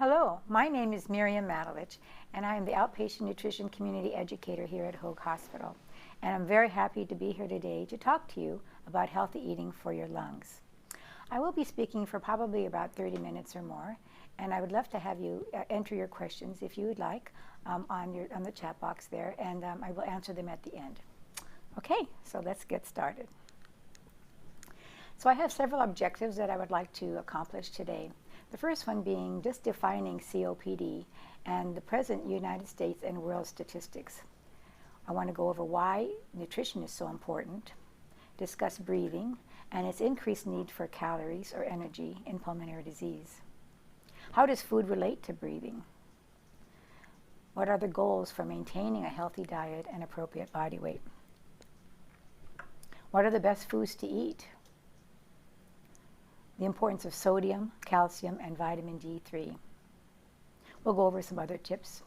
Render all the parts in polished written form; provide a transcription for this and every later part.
Hello, my name is Miriam Matulich, and I am the Outpatient Nutrition Community Educator here at Hoag Hospital. And I'm very happy to be here today to talk to you about healthy eating for your lungs. I will be speaking for probably about 30 minutes or more, and I would love to have you enter your questions if you would like on the chat box there, and I will answer them at the end. Okay, so let's get started. So I have several objectives that I would like to accomplish today. The first one being just defining COPD and the present United States and world statistics. I want to go over why nutrition is so important, discuss breathing and its increased need for calories or energy in pulmonary disease. How does food relate to breathing? What are the goals for maintaining a healthy diet and appropriate body weight? What are the best foods to eat? The importance of sodium, calcium, and vitamin D3. We'll go over some other tips.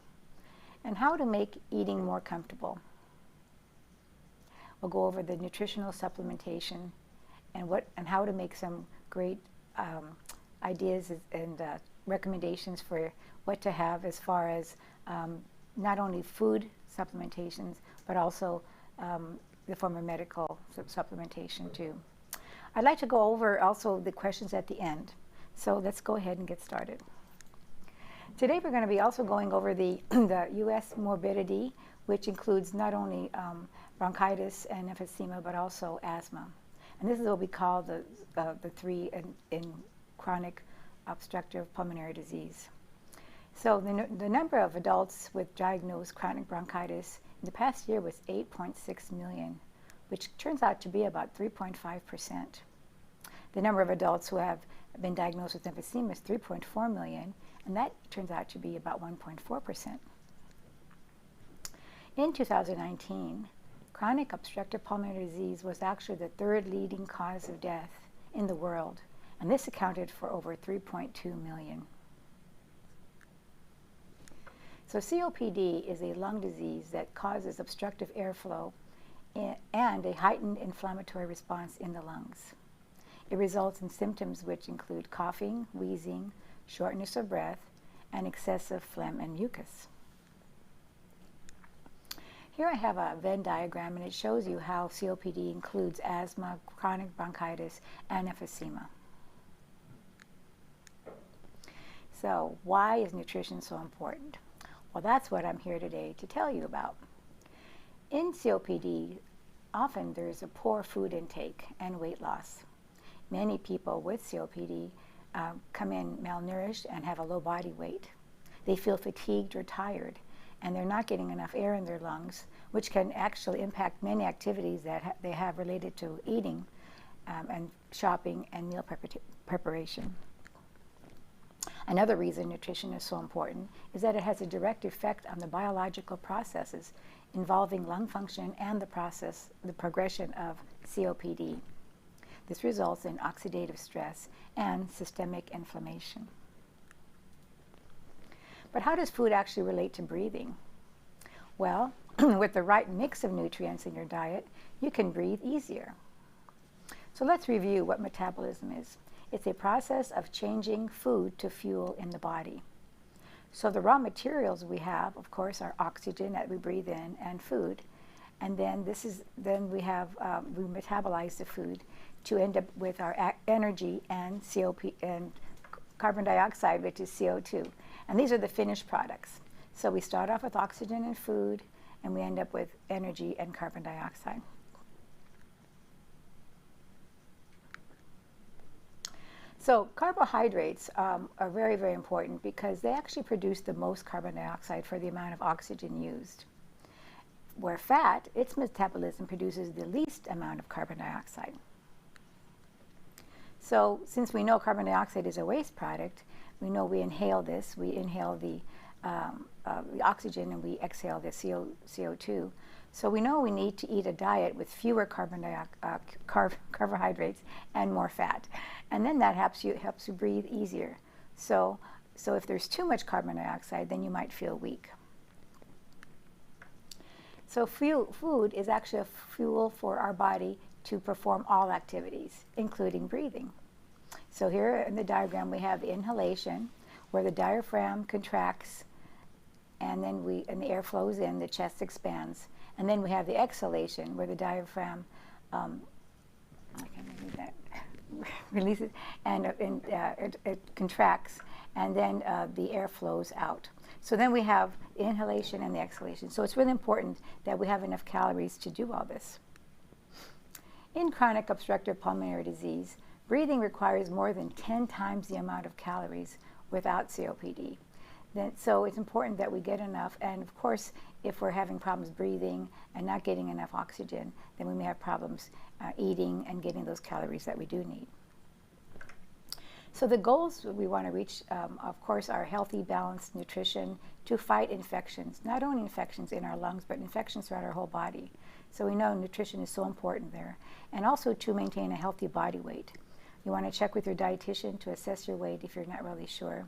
And how to make eating more comfortable. We'll go over the nutritional supplementation and how to make some great ideas and recommendations for what to have as far as not only food supplementations, but also the form of medical supplementation too. I'd like to go over also the questions at the end. So let's go ahead and get started. Today we're going to be also going over the U.S. morbidity, which includes not only bronchitis and emphysema, but also asthma. And this is what we call the three in chronic obstructive pulmonary disease. So the number of adults with diagnosed chronic bronchitis in the past year was 8.6 million, which turns out to be about 3.5%. The number of adults who have been diagnosed with emphysema is 3.4 million, and that turns out to be about 1.4%. In 2019, chronic obstructive pulmonary disease was actually the third leading cause of death in the world, and this accounted for over 3.2 million. So COPD is a lung disease that causes obstructive airflow and a heightened inflammatory response in the lungs. It results in symptoms which include coughing, wheezing, shortness of breath, and excessive phlegm and mucus. Here I have a Venn diagram, and it shows you how COPD includes asthma, chronic bronchitis, and emphysema. So why is nutrition so important? Well, that's what I'm here today to tell you about. In COPD, often there's a poor food intake and weight loss. Many people with COPD come in malnourished and have a low body weight. They feel fatigued or tired, and they're not getting enough air in their lungs, which can actually impact many activities that they have related to eating and shopping and meal preparation. Another reason nutrition is so important is that it has a direct effect on the biological processes involving lung function and the progression of COPD. This results in oxidative stress and systemic inflammation. But how does food actually relate to breathing? Well, with the right mix of nutrients in your diet, you can breathe easier. So let's review what metabolism is. It's a process of changing food to fuel in the body. So the raw materials we have, of course, are oxygen that we breathe in and food. And then we metabolize the food to end up with our energy and and carbon dioxide, which is CO2. And these are the finished products. So we start off with oxygen and food, and we end up with energy and carbon dioxide. So carbohydrates are very, very important because they actually produce the most carbon dioxide for the amount of oxygen used. Where fat, its metabolism produces the least amount of carbon dioxide. So since we know carbon dioxide is a waste product, we know we inhale this, we inhale the oxygen and we exhale the CO2. So we know we need to eat a diet with fewer carbohydrates and more fat. And then that helps you breathe easier. So if there's too much carbon dioxide, then you might feel weak. So food is actually a fuel for our body to perform all activities, including breathing. So here in the diagram we have the inhalation, where the diaphragm contracts, and then the air flows in, the chest expands. And then we have the exhalation, where the diaphragm, I can't read that, releases, and it contracts, and then the air flows out. So then we have the inhalation and the exhalation. So it's really important that we have enough calories to do all this. In chronic obstructive pulmonary disease, breathing requires more than 10 times the amount of calories without COPD. So it's important that we get enough, and of course, if we're having problems breathing and not getting enough oxygen, then we may have problems eating and getting those calories that we do need. So the goals we want to reach, of course, are healthy, balanced nutrition to fight infections, not only infections in our lungs, but infections throughout our whole body. So we know nutrition is so important there. And also to maintain a healthy body weight. You want to check with your dietitian to assess your weight if you're not really sure.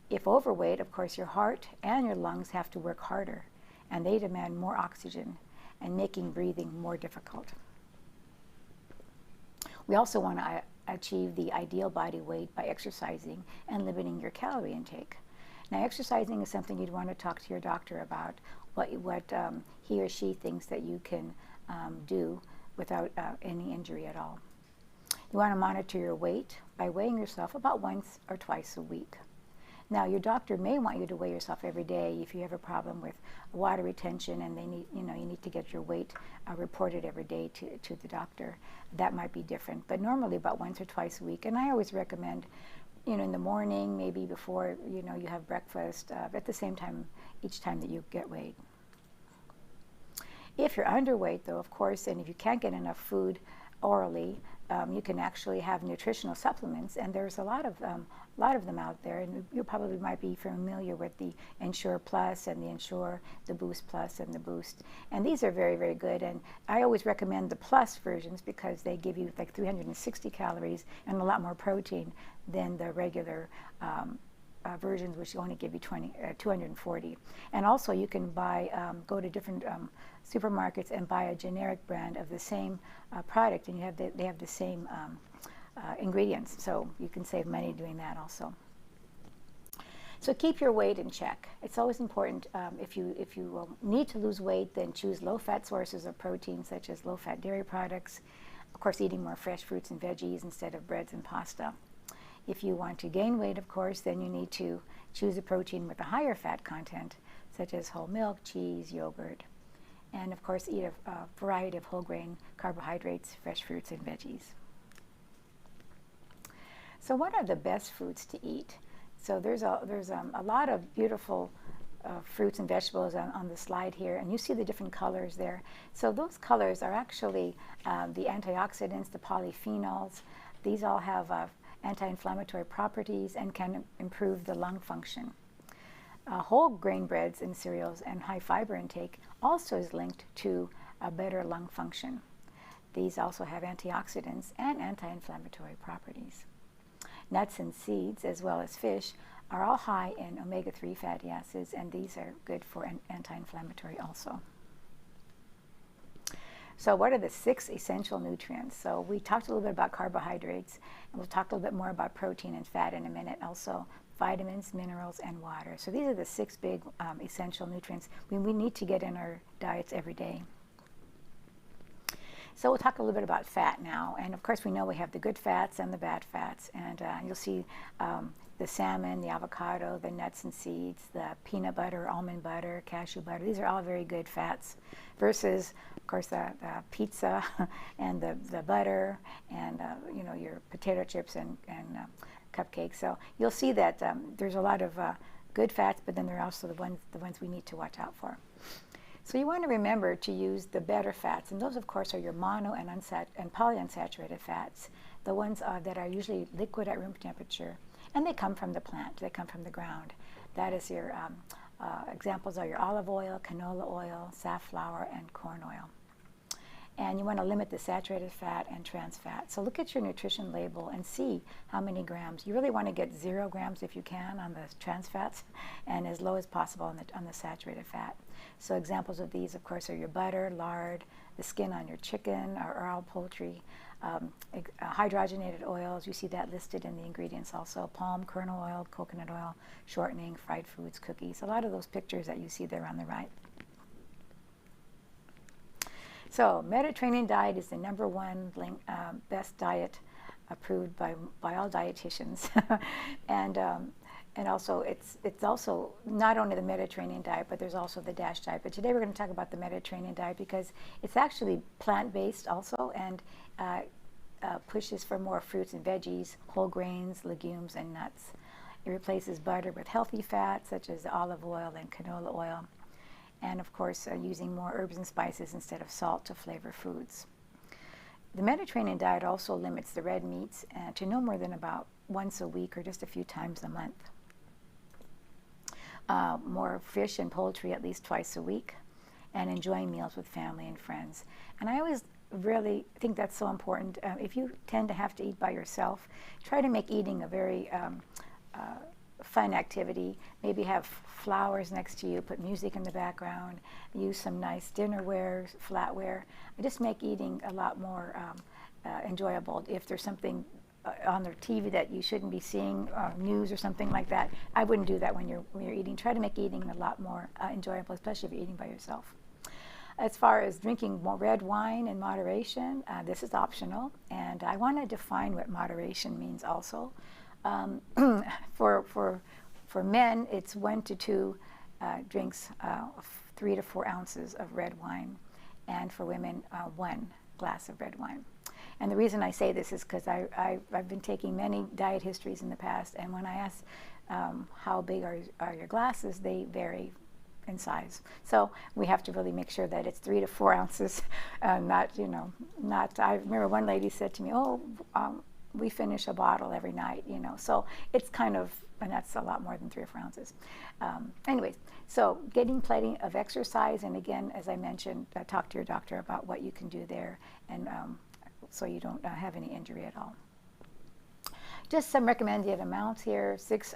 If overweight, of course, your heart and your lungs have to work harder, and they demand more oxygen and making breathing more difficult. We also want to achieve the ideal body weight by exercising and limiting your calorie intake. Now, exercising is something you'd want to talk to your doctor about, what he or she thinks that you can do without any injury at all. You want to monitor your weight by weighing yourself about once or twice a week. Now, your doctor may want you to weigh yourself every day if you have a problem with water retention and you need to get your weight reported every day to the doctor. That might be different, but normally about once or twice a week. And I always recommend, in the morning, maybe before, you have breakfast, at the same time, each time that you get weighed. If you're underweight, though, of course, and if you can't get enough food orally, you can actually have nutritional supplements, and there's a lot of them out there, and you probably might be familiar with the Ensure Plus and the Ensure, the Boost Plus and the Boost, and these are very, very good. And I always recommend the Plus versions because they give you like 360 calories and a lot more protein than the regular versions, which only give you 240. And also you can buy, go to different supermarkets and buy a generic brand of the same product, and they have the same ingredients, so you can save money doing that also. So keep your weight in check. It's always important, if you need to lose weight, then choose low-fat sources of protein, such as low-fat dairy products. Of course, eating more fresh fruits and veggies instead of breads and pasta. If you want to gain weight, of course, then you need to choose a protein with a higher fat content, such as whole milk, cheese, yogurt, and of course eat a variety of whole grain carbohydrates, fresh fruits, and veggies. So what are the best fruits to eat? So there's a lot of beautiful fruits and vegetables on the slide here, and you see the different colors there. So those colors are actually the antioxidants, the polyphenols. These all have anti-inflammatory properties and can improve the lung function. Whole grain breads and cereals and high fiber intake also is linked to a better lung function. These also have antioxidants and anti-inflammatory properties. Nuts and seeds, as well as fish, are all high in omega-3 fatty acids, and these are good for anti-inflammatory also. So what are the 6 essential nutrients? So we talked a little bit about carbohydrates, and we'll talk a little bit more about protein and fat in a minute. Also, vitamins, minerals, and water. So these are the 6 big essential nutrients we need to get in our diets every day. So we'll talk a little bit about fat now. And of course, we know we have the good fats and the bad fats. And you'll see the salmon, the avocado, the nuts and seeds, the peanut butter, almond butter, cashew butter. These are all very good fats versus, of course, the pizza and the butter and, your potato chips and cupcakes. So you'll see that there's a lot of good fats, but then there are also the ones we need to watch out for. So you want to remember to use the better fats, and those, of course, are your mono and polyunsaturated fats, the ones that are usually liquid at room temperature, and they come from the plant, they come from the ground. That is your examples are your olive oil, canola oil, safflower, and corn oil. And you want to limit the saturated fat and trans fat. So look at your nutrition label and see how many grams. You really want to get 0 grams if you can on the trans fats, and as low as possible on the saturated fat. So examples of these, of course, are your butter, lard, the skin on your chicken or all poultry, hydrogenated oils. You see that listed in the ingredients also. Palm kernel oil, coconut oil, shortening, fried foods, cookies. A lot of those pictures that you see there on the right. So Mediterranean diet is the #1 best diet approved by all dietitians, and also it's also not only the Mediterranean diet, but there's also the DASH diet. But today we're going to talk about the Mediterranean diet because it's actually plant-based also, and pushes for more fruits and veggies, whole grains, legumes, and nuts. It replaces butter with healthy fats such as olive oil and canola oil. And of course, using more herbs and spices instead of salt to flavor foods. The Mediterranean diet also limits the red meats to no more than about once a week or just a few times a month. More fish and poultry at least twice a week, and enjoying meals with family and friends. And I always really think that's so important. If you tend to have to eat by yourself, try to make eating a very fun activity. Maybe have flowers next to you, put music in the background, use some nice dinnerware, flatware. Just make eating a lot more enjoyable. If there's something on the TV that you shouldn't be seeing, news or something like that, I wouldn't do that when you're eating. Try to make eating a lot more enjoyable, especially if you're eating by yourself. As far as drinking more red wine in moderation, this is optional, and I want to define what moderation means also. For men, it's 1 to 2 drinks, 3 to 4 ounces of red wine, and for women, 1 glass of red wine. And the reason I say this is because I've been taking many diet histories in the past, and when I ask how big are your glasses, they vary in size. So we have to really make sure that it's 3 to 4 ounces, not. I remember one lady said to me, we finish a bottle every night, so it's kind of, and that's a lot more than 3 or 4 ounces. Anyways, so getting plenty of exercise, and again, as I mentioned, talk to your doctor about what you can do there, and so you don't have any injury at all. Just some recommended amounts here: 6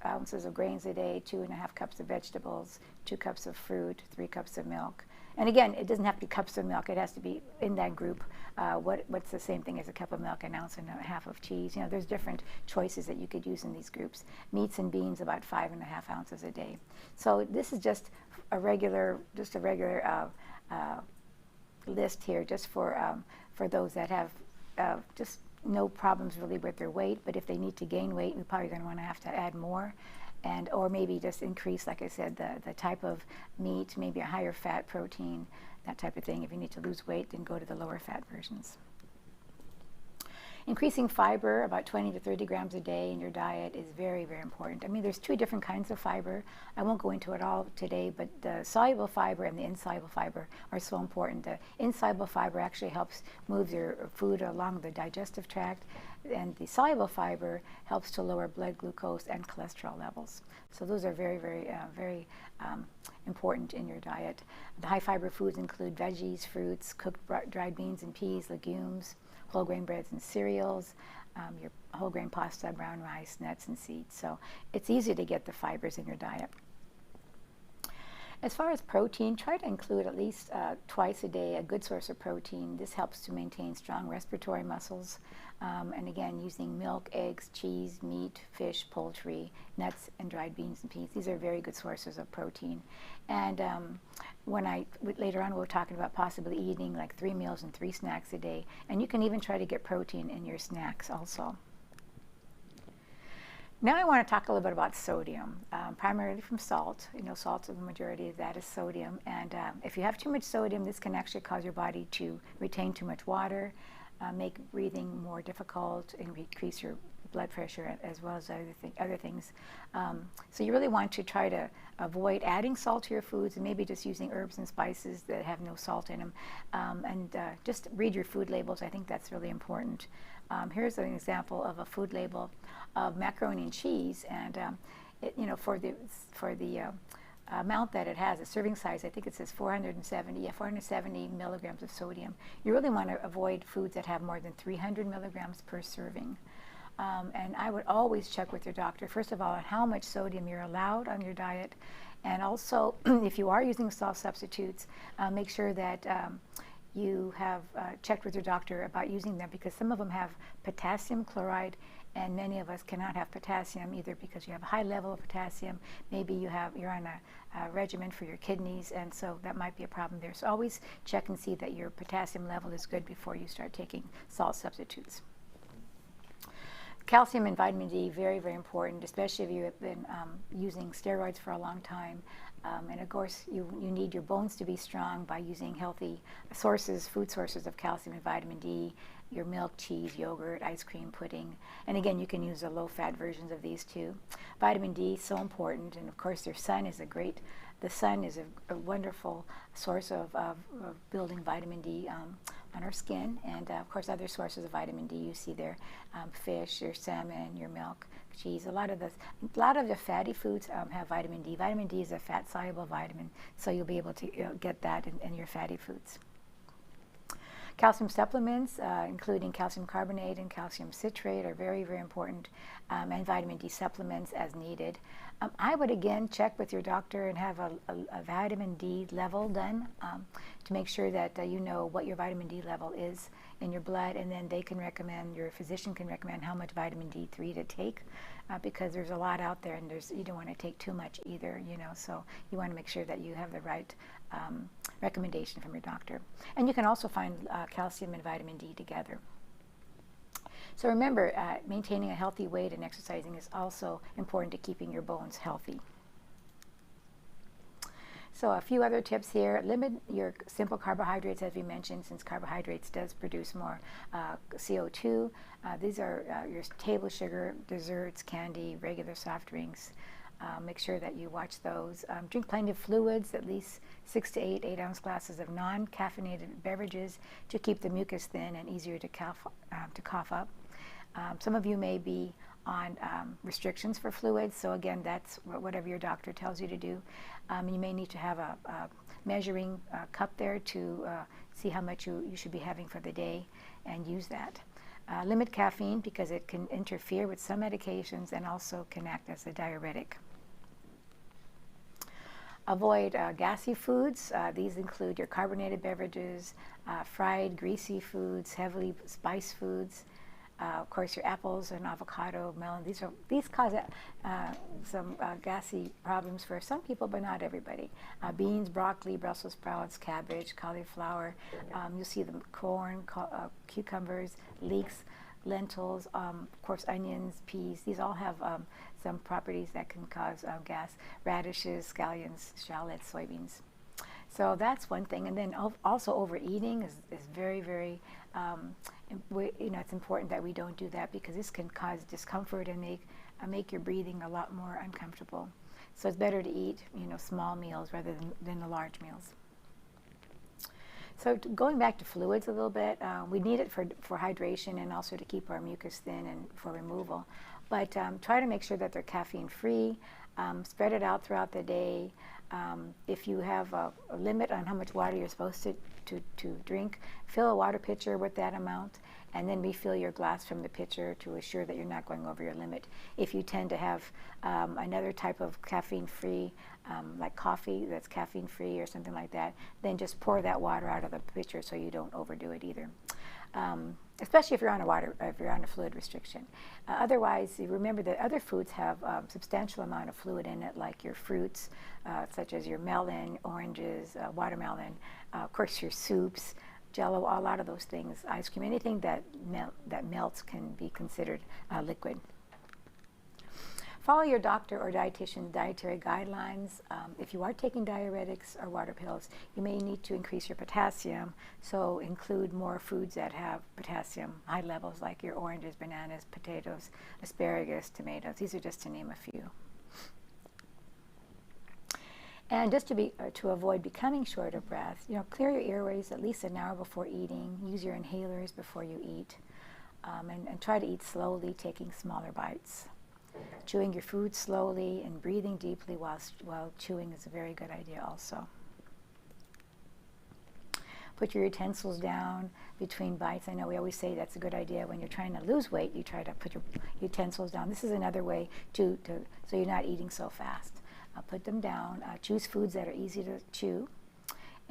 ounces of grains a day, 2.5 cups of vegetables, 2 cups of fruit, 3 cups of milk. And again, it doesn't have to be cups of milk. It has to be in that group. What's the same thing as a cup of milk, 1.5 ounces of cheese? There's different choices that you could use in these groups. Meats and beans, about 5.5 ounces a day. So this is just a regular list here, just for those that have just no problems really with their weight. But if they need to gain weight, we're probably going to have to add more. Or maybe just increase, like I said, the type of meat, maybe a higher fat protein, that type of thing. If you need to lose weight, then go to the lower fat versions. Increasing fiber, about 20 to 30 grams a day in your diet, is very, very important. I mean, there's 2 different kinds of fiber. I won't go into it all today, but the soluble fiber and the insoluble fiber are so important. The insoluble fiber actually helps move your food along the digestive tract, and the soluble fiber helps to lower blood glucose and cholesterol levels. So those are very, very important in your diet. The high fiber foods include veggies, fruits, cooked dried beans and peas, legumes, whole grain breads and cereals, your whole grain pasta, brown rice, nuts and seeds. So it's easy to get the fibers in your diet. As far as protein, try to include at least twice a day a good source of protein. This helps to maintain strong respiratory muscles. And again, using milk, eggs, cheese, meat, fish, poultry, nuts, and dried beans and peas. These are very good sources of protein. And later on, we're talking about possibly eating like 3 meals and 3 snacks a day. And you can even try to get protein in your snacks also. Now I want to talk a little bit about sodium, primarily from salt. Salt, the majority of that is sodium. And if you have too much sodium, this can actually cause your body to retain too much water, make breathing more difficult, and increase your blood pressure, as well as other things. So you really want to try to avoid adding salt to your foods, and maybe just using herbs and spices that have no salt in them. And just read your food labels. I think that's really important. Here's an example of a food label of macaroni and cheese, and for the amount that it has, the serving size, I think it says 470 milligrams of sodium. You really want to avoid foods that have more than 300 milligrams per serving. And I would always check with your doctor, first of all, on how much sodium you're allowed on your diet. And also, if you are using salt substitutes, make sure that you have checked with your doctor about using them, because some of them have potassium chloride, and many of us cannot have potassium either because you have a high level of potassium. Maybe you're on a regimen for your kidneys, and so that might be a problem there. So always check and see that your potassium level is good before you start taking salt substitutes. Calcium and vitamin D, very, very important, especially if you have been using steroids for a long time. And of course, you need your bones to be strong by using healthy sources, food sources of calcium and vitamin D, your milk, cheese, yogurt, ice cream, pudding. And again, you can use the low-fat versions of these too. Vitamin D is so important, and of course, the sun is a wonderful source of building vitamin D on our skin, and of course, other sources of vitamin D you see there: fish, your salmon, your milk, cheese. A lot of the fatty foods have vitamin D. Vitamin D is a fat-soluble vitamin, so you'll be able to get that in your fatty foods. Calcium supplements, including calcium carbonate and calcium citrate, are very, very important, and vitamin D supplements as needed. I would again check with your doctor and have a vitamin D level done to make sure that you know what your vitamin D level is in your blood, and then your physician can recommend how much vitamin D3 to take, because there's a lot out there, and you don't want to take too much either, so you want to make sure that you have the right recommendation from your doctor. And you can also find calcium and vitamin D together. So remember, maintaining a healthy weight and exercising is also important to keeping your bones healthy. So a few other tips here: limit your simple carbohydrates, as we mentioned, since carbohydrates does produce more CO2. These are your table sugar, desserts, candy, regular soft drinks. Make sure that you watch those. Drink plenty of fluids, at least 6 to 8 8-ounce glasses of non-caffeinated beverages to keep the mucus thin and easier to cough up. Some of you may be on restrictions for fluids, so again, that's whatever your doctor tells you to do. You may need to have a measuring cup there to see how much you should be having for the day, and use that. Limit caffeine because it can interfere with some medications and also can act as a diuretic. Avoid gassy foods. These include your carbonated beverages, fried, greasy foods, heavily spiced foods. Of course, your apples and avocado, melon. These cause some gassy problems for some people, but not everybody. Beans, broccoli, Brussels sprouts, cabbage, cauliflower. You'll see them: corn, cucumbers, leeks, lentils, of course, onions, peas. These all have some properties that can cause gas. Radishes, scallions, shallots, soybeans. So that's one thing. And then also overeating is very, very, it's important that we don't do that, because this can cause discomfort and make your breathing a lot more uncomfortable. So it's better to eat, small meals rather than the large meals. So going back to fluids a little bit, we need it for hydration and also to keep our mucus thin and for removal. But try to make sure that they're caffeine-free. Spread it out throughout the day. If you have a limit on how much water you're supposed to drink, fill a water pitcher with that amount, and then refill your glass from the pitcher to assure that you're not going over your limit. If you tend to have another type of caffeine-free, like coffee that's caffeine-free or something like that, then just pour that water out of the pitcher so you don't overdo it either. Especially if you're on a fluid restriction. Otherwise, you remember that other foods have a substantial amount of fluid in it, like your fruits, such as your melon, oranges, watermelon, of course your soups, Jello, a lot of those things, ice cream, anything that melts can be considered liquid. Follow your doctor or dietitian's dietary guidelines. If you are taking diuretics or water pills, you may need to increase your potassium, so include more foods that have potassium, high levels, like your oranges, bananas, potatoes, asparagus, tomatoes. These are just to name a few. And just to avoid becoming short of breath, clear your airways at least an hour before eating. Use your inhalers before you eat, and try to eat slowly, taking smaller bites. Chewing your food slowly and breathing deeply while chewing is a very good idea also. Put your utensils down between bites. I know we always say that's a good idea when you're trying to lose weight. You try to put your utensils down. This is another way so you're not eating so fast. Put them down. Choose foods that are easy to chew.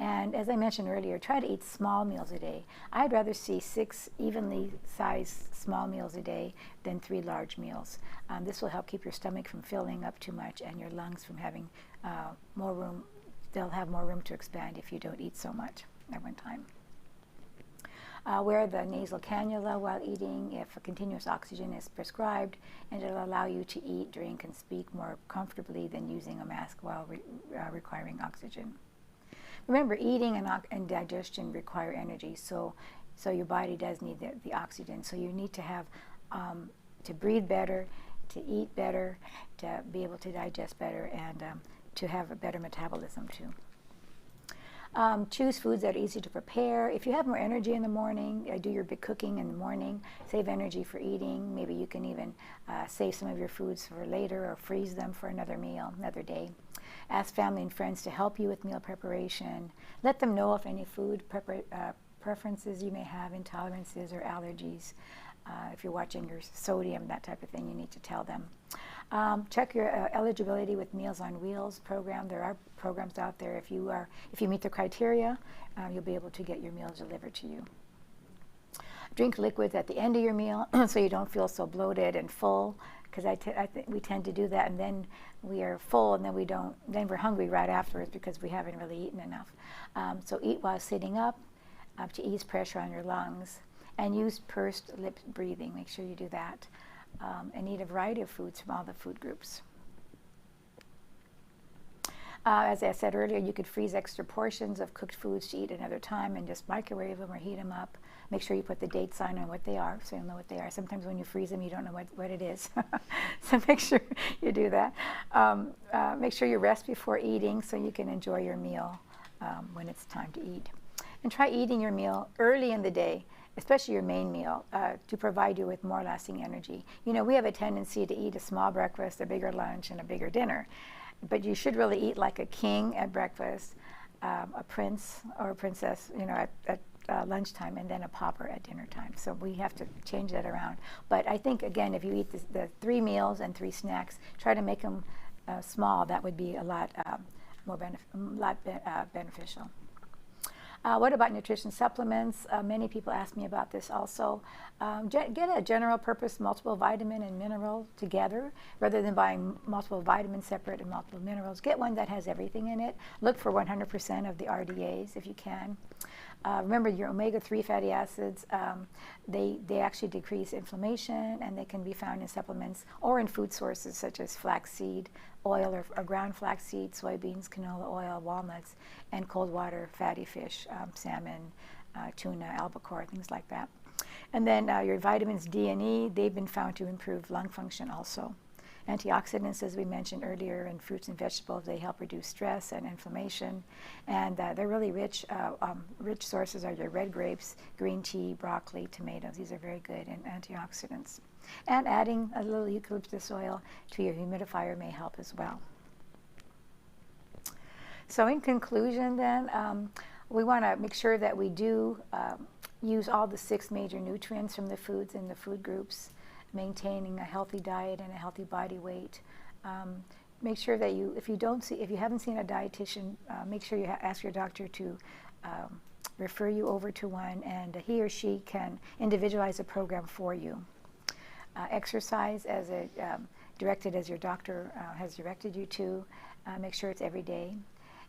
And as I mentioned earlier, try to eat small meals a day. I'd rather see 6 evenly sized small meals a day than 3 large meals. This will help keep your stomach from filling up too much and your lungs from having more room. They'll have more room to expand if you don't eat so much at one time. Wear the nasal cannula while eating if a continuous oxygen is prescribed, and it'll allow you to eat, drink, and speak more comfortably than using a mask while requiring oxygen. Remember, eating and digestion require energy, so your body does need the oxygen. So you need to have to breathe better, to eat better, to be able to digest better, and to have a better metabolism too. Choose foods that are easy to prepare. If you have more energy in the morning, do your big cooking in the morning. Save energy for eating. Maybe you can even save some of your foods for later or freeze them for another meal, another day. Ask family and friends to help you with meal preparation. Let them know of any food preferences you may have, intolerances or allergies. If you're watching your sodium, that type of thing, you need to tell them. Check your eligibility with Meals on Wheels program. There are programs out there. If you meet the criteria, you'll be able to get your meals delivered to you. Drink liquids at the end of your meal so you don't feel so bloated and full, because we tend to do that, and then we are full, and then we're hungry right afterwards because we haven't really eaten enough. So eat while sitting up to ease pressure on your lungs, and use pursed lip breathing. Make sure you do that. And eat a variety of foods from all the food groups. As I said earlier, you could freeze extra portions of cooked foods to eat another time and just microwave them or heat them up. Make sure you put the date sign on what they are so you'll know what they are. Sometimes when you freeze them, you don't know what it is. So make sure you do that. Make sure you rest before eating so you can enjoy your meal when it's time to eat. And try eating your meal early in the day, especially your main meal, to provide you with more lasting energy. You know, we have a tendency to eat a small breakfast, a bigger lunch, and a bigger dinner. But you should really eat like a king at breakfast, a prince or a princess, you know, at lunchtime, and then a pauper at dinner time. So we have to change that around. But I think, again, if you eat the 3 meals and 3 snacks, try to make them small. That would be a lot beneficial. What about nutrition supplements? Many people ask me about this also. Get a general purpose multiple vitamin and mineral together rather than buying multiple vitamins separate and multiple minerals. Get one that has everything in it. Look for 100% of the RDAs if you can. Remember, your omega-3 fatty acids, they actually decrease inflammation, and they can be found in supplements or in food sources such as flaxseed oil or ground flaxseed, soybeans, canola oil, walnuts, and cold water fatty fish, salmon, tuna, albacore, things like that. And then your vitamins D and E, they've been found to improve lung function also. Antioxidants, as we mentioned earlier, in fruits and vegetables, they help reduce stress and inflammation. And they're really rich. Rich sources are your red grapes, green tea, broccoli, tomatoes. These are very good in antioxidants. And adding a little eucalyptus oil to your humidifier may help as well. So in conclusion then, we want to make sure that we do use all the 6 major nutrients from the foods in the food groups, maintaining a healthy diet and a healthy body weight. Make sure that if you haven't seen a dietitian, make sure you ask your doctor to refer you over to one, and he or she can individualize a program for you. Exercise directed as your doctor has directed you to. Make sure it's every day,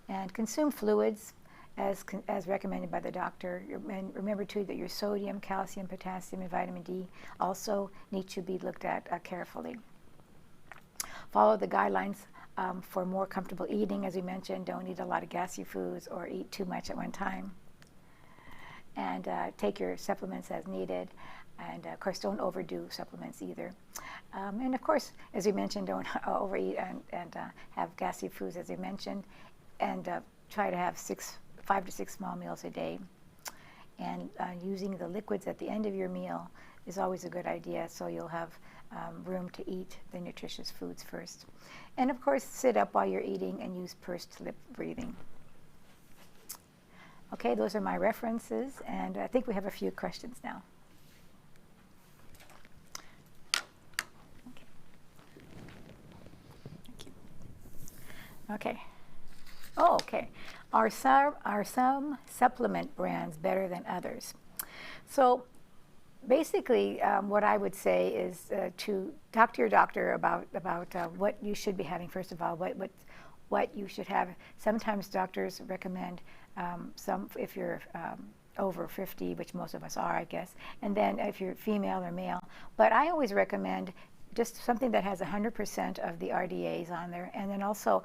and consume fluids as recommended by the doctor. And remember too that your sodium, calcium, potassium, and vitamin D also need to be looked at carefully. Follow the guidelines for more comfortable eating. As we mentioned, don't eat a lot of gassy foods or eat too much at one time. And take your supplements as needed. And of course, don't overdo supplements either. And of course, as we mentioned, don't overeat and have gassy foods, as we mentioned. And try to have 5 to 6 small meals a day. and using the liquids at the end of your meal is always a good idea, so you'll have room to eat the nutritious foods first. And of course, sit up while you're eating and use pursed lip breathing. Okay, those are my references, and I think we have a few questions now. Okay. Oh, okay. Are some supplement brands better than others? So basically, what I would say is to talk to your doctor about what you should be having. First of all, what you should have. Sometimes doctors recommend some if you're over 50, which most of us are, I guess, and then if you're female or male. But I always recommend just something that has 100% of the RDAs on there, and then also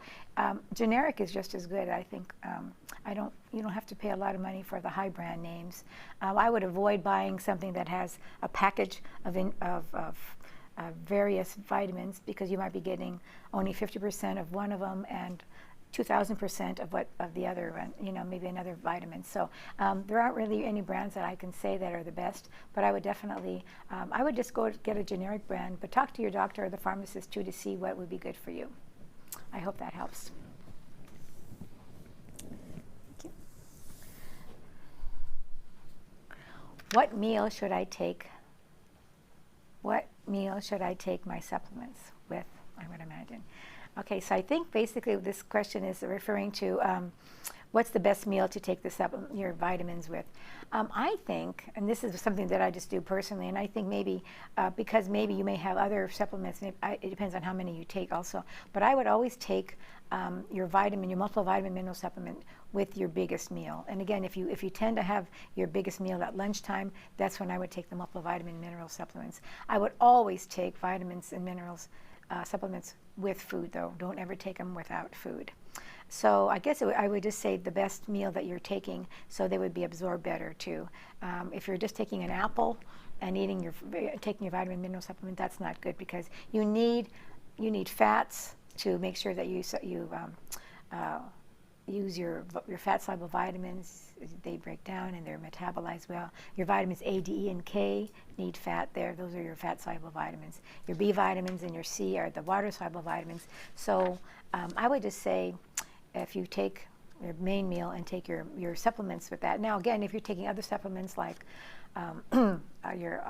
generic is just as good. I think you don't have to pay a lot of money for the high brand names. I would avoid buying something that has a package of various vitamins, because you might be getting only 50% of one of them and 2,000% of the other one, maybe another vitamin. So there aren't really any brands that I can say that are the best, but I would definitely, I would just go get a generic brand, but talk to your doctor or the pharmacist too to see what would be good for you. I hope that helps. Thank you. What meal should I take? What meal should I take my supplements with, I would imagine? Okay, so I think basically this question is referring to what's the best meal to take your vitamins with. I think, and this is something that I just do personally, and I think maybe because maybe you may have other supplements, and it depends on how many you take also, but I would always take your multiple vitamin mineral supplement with your biggest meal. And again, if you tend to have your biggest meal at lunchtime, that's when I would take the multivitamin mineral supplements. I would always take vitamins and minerals supplements with food, though. Don't ever take them without food. So I guess I would just say the best meal that you're taking, so they would be absorbed better too. If you're just taking an apple and taking your vitamin mineral supplement, that's not good, because you need fats to make sure that you use your fat soluble vitamins. They break down and they're metabolized well. Your vitamins A, D, E, and K need fat there. Those are your fat soluble vitamins. Your B vitamins and your C are the water soluble vitamins. So I would just say, if you take your main meal and take your supplements with that. Now again, if you're taking other supplements like your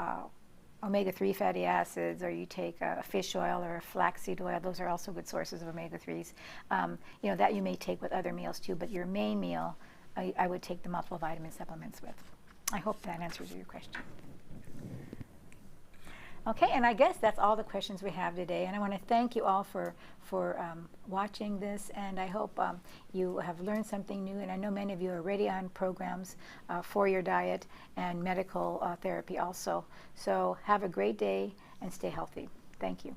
omega-3 fatty acids, or you take a fish oil or a flaxseed oil, those are also good sources of omega-3s, that you may take with other meals too, but your main meal, I would take the multiple vitamin supplements with. I hope that answers your question. Okay, and I guess that's all the questions we have today, and I want to thank you all for watching this, and I hope you have learned something new, and I know many of you are already on programs for your diet and medical therapy also. So have a great day and stay healthy. Thank you.